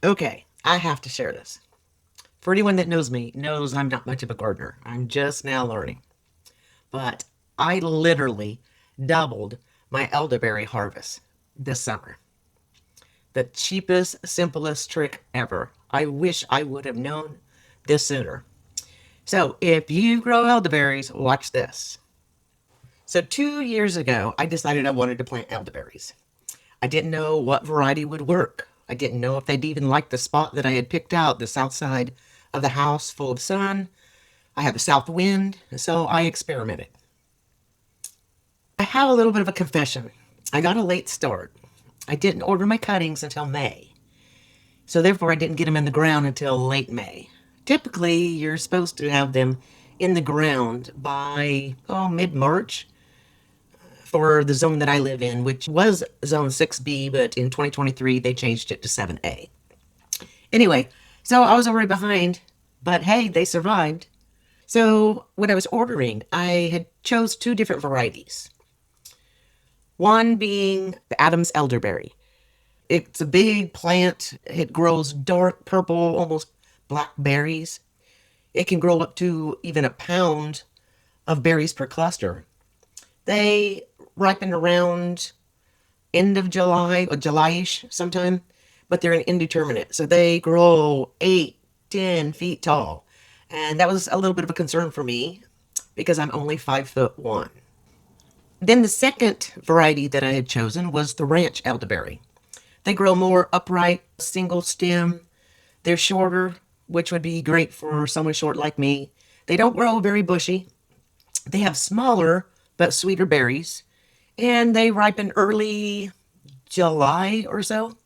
Okay, I have to share this. For anyone that knows me, knows I'm not much of a gardener. I'm just now learning. But I literally doubled my elderberry harvest this summer. The cheapest, simplest trick ever. I wish I would have known this sooner. So, if you grow elderberries, watch this. So, 2 years ago, I decided I wanted to plant elderberries. I didn't know what variety would work. I didn't know if they'd even like the spot that I had picked out, the south side of the house, full of sun. I have a south wind, so I experimented. I have a little bit of a confession. I got a late start. I didn't order my cuttings until May. So therefore I didn't get them in the ground until late May. Typically, you're supposed to have them in the ground by mid-March for the zone that I live in, which was zone 6B, but in 2023 they changed it to 7A. Anyway, so I was already behind, but hey, they survived. So when I was ordering, I had chose two different varieties. One being the Adams elderberry. It's a big plant. It grows dark purple, almost black berries. It can grow up to even a pound of berries per cluster. They ripen around end of July or July-ish sometime, but they're indeterminate. So they grow 8, 10 feet tall. And that was a little bit of a concern for me because I'm only 5'1". Then the second variety that I had chosen was the ranch elderberry. They grow more upright, single stem. They're shorter, which would be great for someone short like me. They don't grow very bushy. They have smaller but sweeter berries, and they ripen early July or so.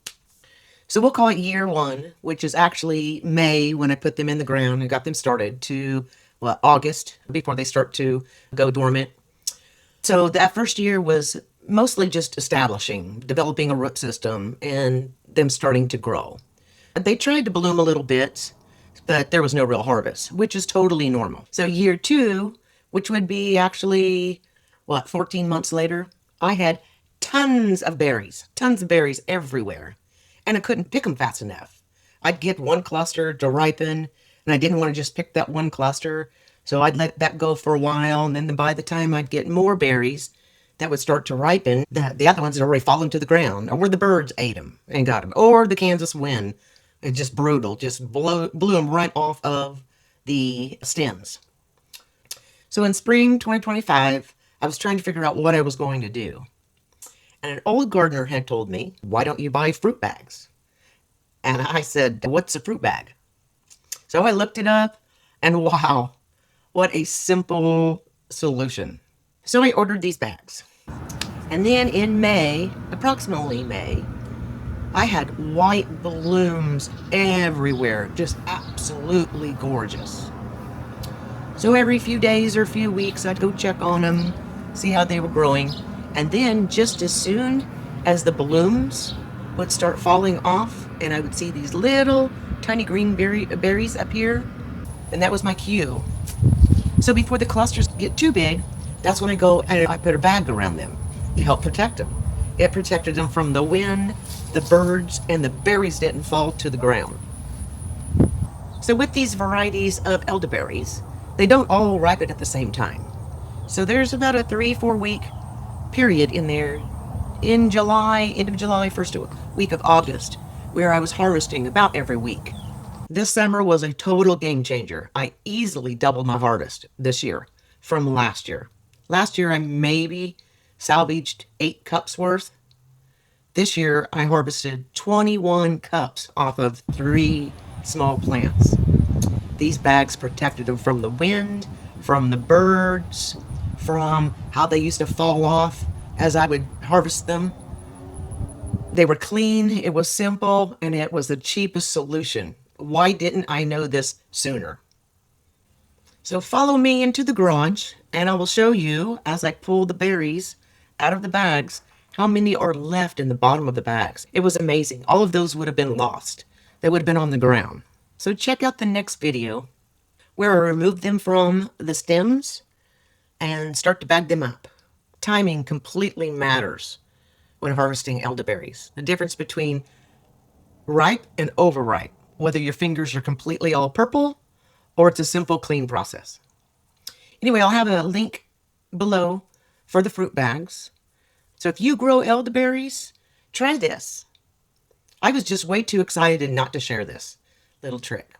So we'll call it year one, which is actually May when I put them in the ground and got them started, to August before they start to go dormant. So that first year was mostly just establishing, developing a root system, and them starting to grow. They tried to bloom a little bit, but there was no real harvest, which is totally normal. So year two, which would be actually, 14 months later, I had tons of berries everywhere, and I couldn't pick them fast enough. I'd get one cluster to ripen, and I didn't want to just pick that one cluster, so I'd let that go for a while, and then by the time I'd get more berries that would start to ripen, the other ones had already fallen to the ground, or the birds ate them and got them, or the Kansas wind, it's just brutal, just blew them right off of the stems. So in spring 2025, I was trying to figure out what I was going to do. And an old gardener had told me, why don't you buy fruit bags? And I said, what's a fruit bag? So I looked it up, and wow, what a simple solution. So I ordered these bags. And then in May, approximately May, I had white blooms everywhere, just absolutely gorgeous. So every few days or few weeks, I'd go check on them, see how they were growing. And then just as soon as the blooms would start falling off, and I would see these little tiny green berries appear, and that was my cue. So before the clusters get too big, that's when I go and I put a bag around them to help protect them. It protected them from the wind, the birds, and the berries didn't fall to the ground. So with these varieties of elderberries, they don't all ripen at the same time. So there's about a 3-4 week period in there in July, end of July, first week of August, where I was harvesting about every week. This summer was a total game changer. I easily doubled my harvest this year from last year. Last year I maybe salvaged 8 cups worth. This year I harvested 21 cups off of 3 small plants. These bags protected them from the wind, from the birds, from how they used to fall off as I would harvest them. They were clean, it was simple, and it was the cheapest solution. Why didn't I know this sooner? So follow me into the garage, and I will show you, as I pull the berries out of the bags, how many are left in the bottom of the bags. It was amazing. All of those would have been lost. They would have been on the ground. So check out the next video where I remove them from the stems and start to bag them up. Timing completely matters when harvesting elderberries. The difference between ripe and overripe, whether your fingers are completely all purple or it's a simple clean process. Anyway, I'll have a link below for the fruit bags. So if you grow elderberries, try this. I was just way too excited not to share this little trick.